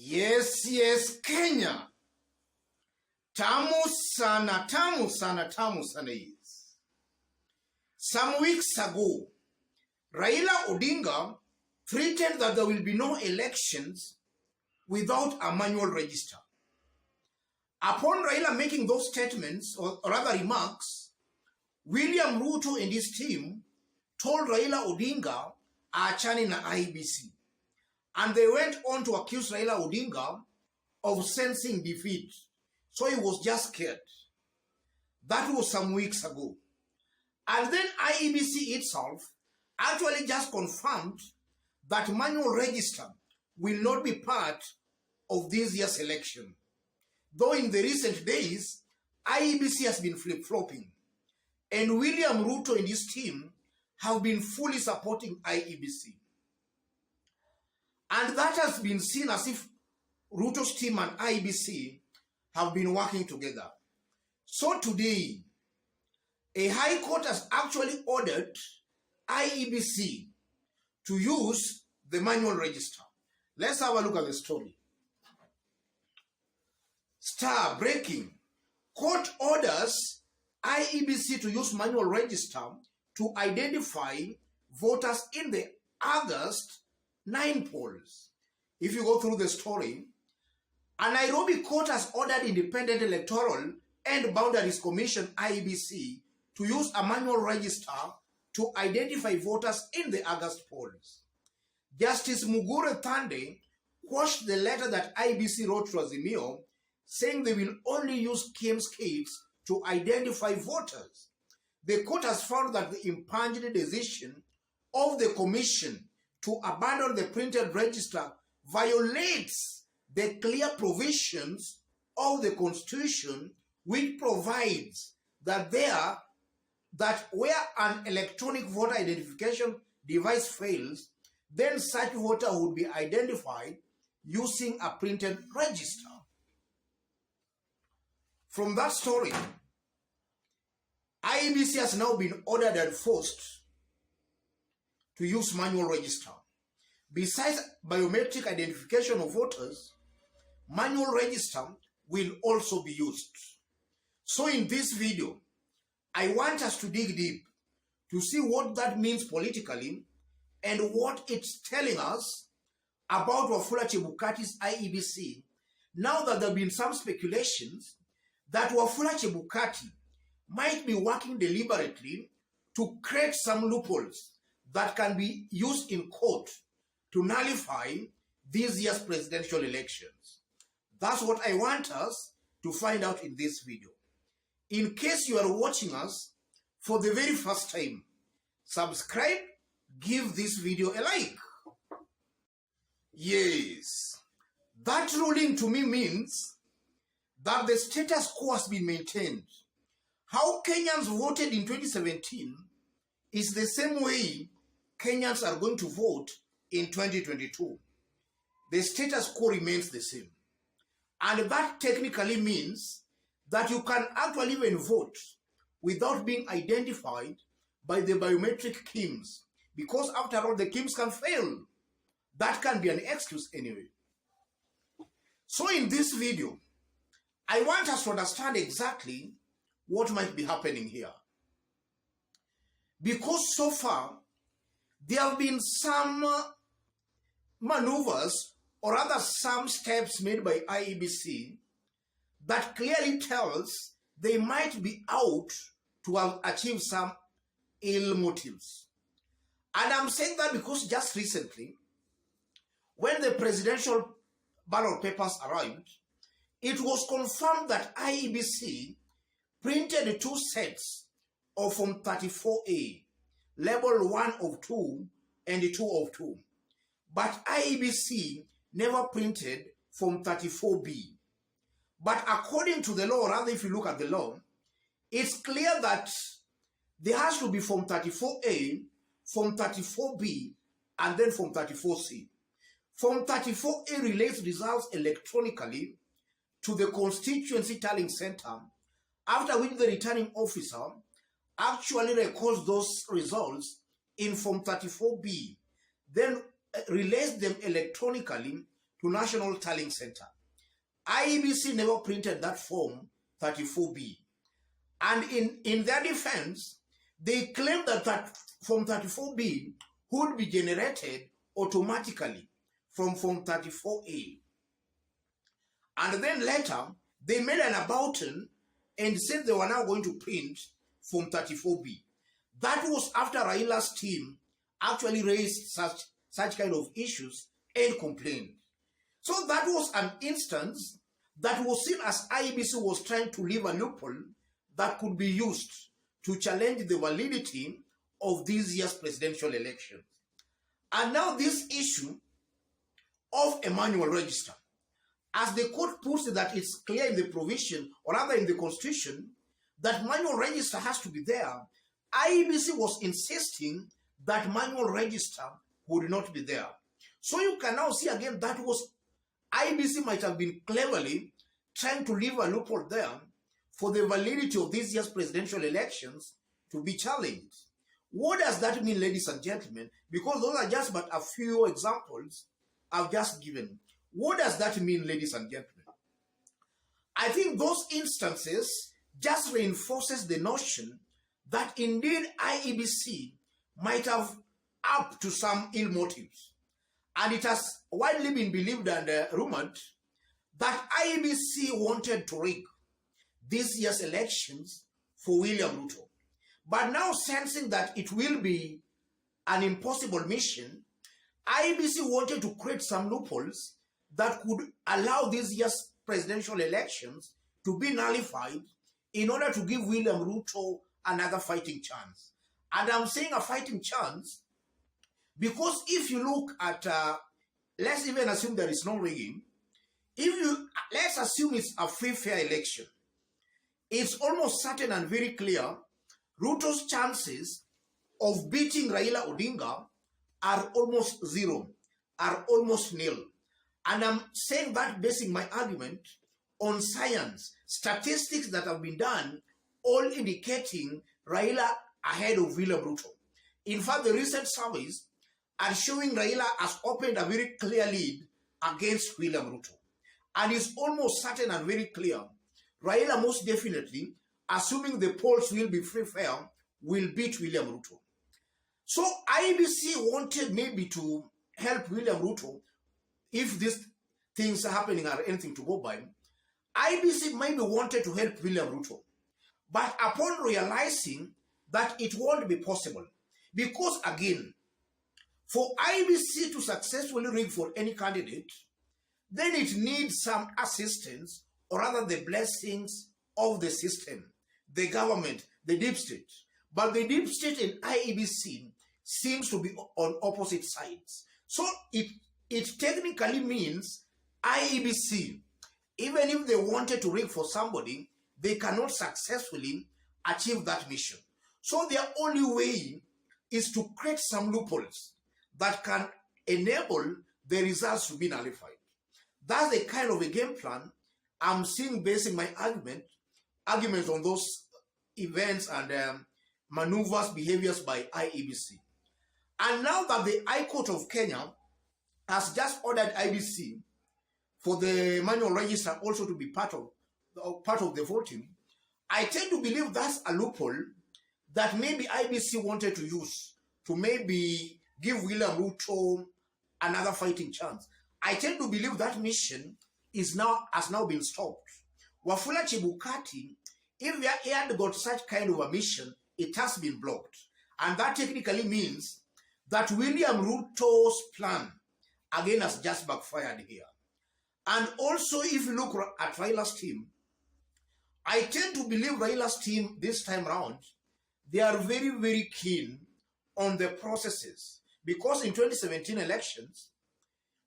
Yes, Kenya. Tamu sana is. Some weeks ago, Raila Odinga threatened that there will be no elections without a manual register. Upon Raila making those statements, or rather remarks, William Ruto and his team told Raila Odinga achane na IEBC. And they went on to accuse Raila Odinga of sensing defeat. So he was just scared. That was some weeks ago. And then IEBC itself actually just confirmed that manual register will not be part of this year's election. Though in the recent days, IEBC has been flip-flopping. And William Ruto and his team have been fully supporting IEBC. And that has been seen as if Ruto's team and IEBC have been working together. So today, a high court has actually ordered IEBC to use the manual register. Let's have a look at the story. Star breaking. Court orders IEBC to use manual register to identify voters in the August 9 polls. If you go through the story, a Nairobi court has ordered Independent Electoral and Boundaries Commission IEBC to use a manual register to identify voters in the August polls. Justice Mugure Thande quashed the letter that IEBC wrote to Azimio, saying they will only use KIEMS kits to identify voters. The court has found that the impunged decision of the commission to abandon the printed register violates the clear provisions of the Constitution, which provides that where an electronic voter identification device fails, then such voter would be identified using a printed register. From that story, IEBC has now been ordered and forced to use manual register. Besides biometric identification of voters, manual register will also be used. So in this video, I want us to dig deep to see what that means politically and what it's telling us about Wafula Chebukati's IEBC, now that there have been some speculations that Wafula Chebukati might be working deliberately to create some loopholes that can be used in court to nullify this year's presidential elections. That's what I want us to find out in this video. In case you are watching us for the very first time, subscribe, give this video a like. Yes, that ruling to me means that the status quo has been maintained. How Kenyans voted in 2017 is the same way Kenyans are going to vote in 2022. The status quo remains the same. And that technically means that you can actually even vote without being identified by the biometric KIEMS. Because after all, the KIEMS can fail. That can be an excuse anyway. So in this video, I want us to understand exactly what might be happening here. Because so far, there have been some maneuvers or rather some steps made by IEBC that clearly tells they might be out to have achieved some ill motives. And I'm saying that because just recently, when the presidential ballot papers arrived, it was confirmed that IEBC printed 2 sets of Form 34A, labeled 1 of 2 and 2 of 2. But IEBC never printed Form 34B. But according to the law, rather if you look at the law, it's clear that there has to be Form 34A, Form 34B, and then Form 34C. Form 34A relates results electronically to the constituency tallying center, after which the returning officer actually records those results in Form 34B, then relays them electronically to National Tallying Center. IEBC never printed that form 34B. And in their defense, they claim that form 34B would be generated automatically from form 34A. And then later, they made an about-turn and said they were now going to print form 34B. That was after Raila's team actually raised such kind of issues and complained. So that was an instance that was seen as IEBC was trying to leave a loophole that could be used to challenge the validity of this year's presidential elections. And now this issue of a manual register, as the court puts it, that it's clear in the provision, or rather in the constitution, that manual register has to be there, IEBC was insisting that manual register would not be there. So you can now see again that was IEBC might have been cleverly trying to leave a loophole there for the validity of this year's presidential elections to be challenged. What does that mean, ladies and gentlemen? Because those are just but a few examples I've just given. What does that mean, ladies and gentlemen? I think those instances just reinforces the notion that indeed IEBC might have up to some ill motives. And it has widely been believed and rumored that IEBC wanted to rig this year's elections for William Ruto. But now sensing that it will be an impossible mission, IEBC wanted to create some loopholes that could allow this year's presidential elections to be nullified in order to give William Ruto another fighting chance. And I'm saying a fighting chance because if you look at, let's even assume there is no rigging, let's assume it's a free, fair election, it's almost certain and very clear Ruto's chances of beating Raila Odinga are almost zero, are almost nil. And I'm saying that basing my argument on science, statistics that have been done, all indicating Raila ahead of William Ruto. In fact, the recent surveys are showing Raila has opened a very clear lead against William Ruto. And it's almost certain and very clear, Raila most definitely, assuming the polls will be free fair, will beat William Ruto. So IEBC wanted maybe to help William Ruto if these things are happening are anything to go by. IEBC maybe wanted to help William Ruto. But upon realizing that it won't be possible, because again, for IEBC to successfully rig for any candidate, then it needs some assistance, or rather the blessings of the system, the government, the deep state. But the deep state and IEBC seems to be on opposite sides. So it technically means IEBC, even if they wanted to rig for somebody, they cannot successfully achieve that mission. So their only way is to create some loopholes that can enable the results to be nullified. That's the kind of a game plan I'm seeing basing my arguments on those events and maneuvers, behaviors by IEBC. And now that the High Court of Kenya has just ordered IEBC for the manual register also to be part of the voting, I tend to believe that's a loophole that maybe IEBC wanted to use to maybe give William Ruto another fighting chance. I tend to believe that mission has now been stopped. Wafula Chebukati, if he had got such kind of a mission, it has been blocked. And that technically means that William Ruto's plan, again, has just backfired here. And also, if you look at Raila's team, I tend to believe Raila's team this time around, they are very, very keen on the processes. Because in 2017 elections,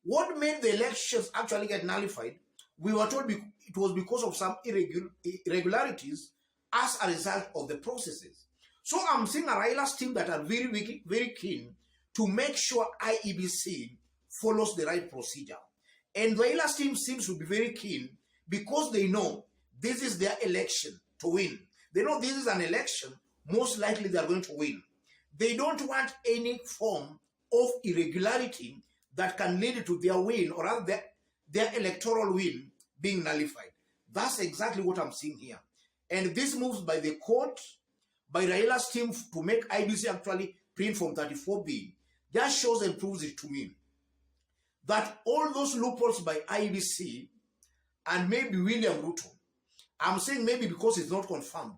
what made the elections actually get nullified, we were told it was because of some irregularities as a result of the processes. So I'm seeing a Raila's team that are very, very keen to make sure IEBC follows the right procedure. And Raila's team seems to be very keen because they know this is their election to win. They know this is an election, most likely they are going to win. They don't want any form of irregularity that can lead to their win, or rather their electoral win being nullified. That's exactly what I'm seeing here. And this moves by the court, by Raila's team to make IBC actually print Form 34B, just shows and proves it to me that all those loopholes by IBC and maybe William Ruto, I'm saying maybe because it's not confirmed,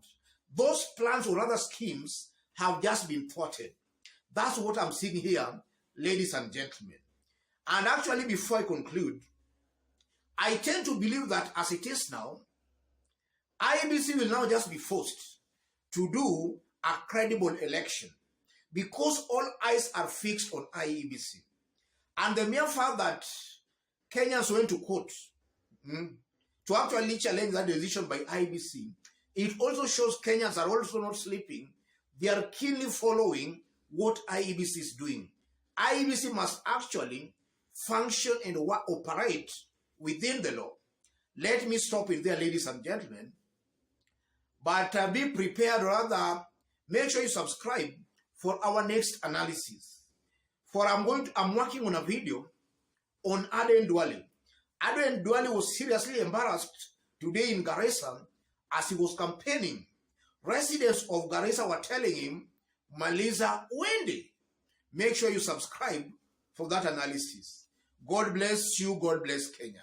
those plans or other schemes have just been thwarted. That's what I'm seeing here, ladies and gentlemen. And actually, before I conclude, I tend to believe that as it is now, IBC will now just be forced to do a credible election because all eyes are fixed on IEBC. And the mere fact that Kenyans went to court to actually challenge that decision by IEBC, it also shows Kenyans are also not sleeping. They are keenly following what IEBC is doing. IEBC must actually function and operate within the law. Let me stop it there, ladies and gentlemen. But be prepared, rather, make sure you subscribe for our next analysis. For I'm working on a video on Aden Duale. Aden Duale was seriously embarrassed today in Garissa as he was campaigning. Residents of Garissa were telling him, Maliza Wende. Make sure you subscribe for that analysis. God bless you. God bless Kenya.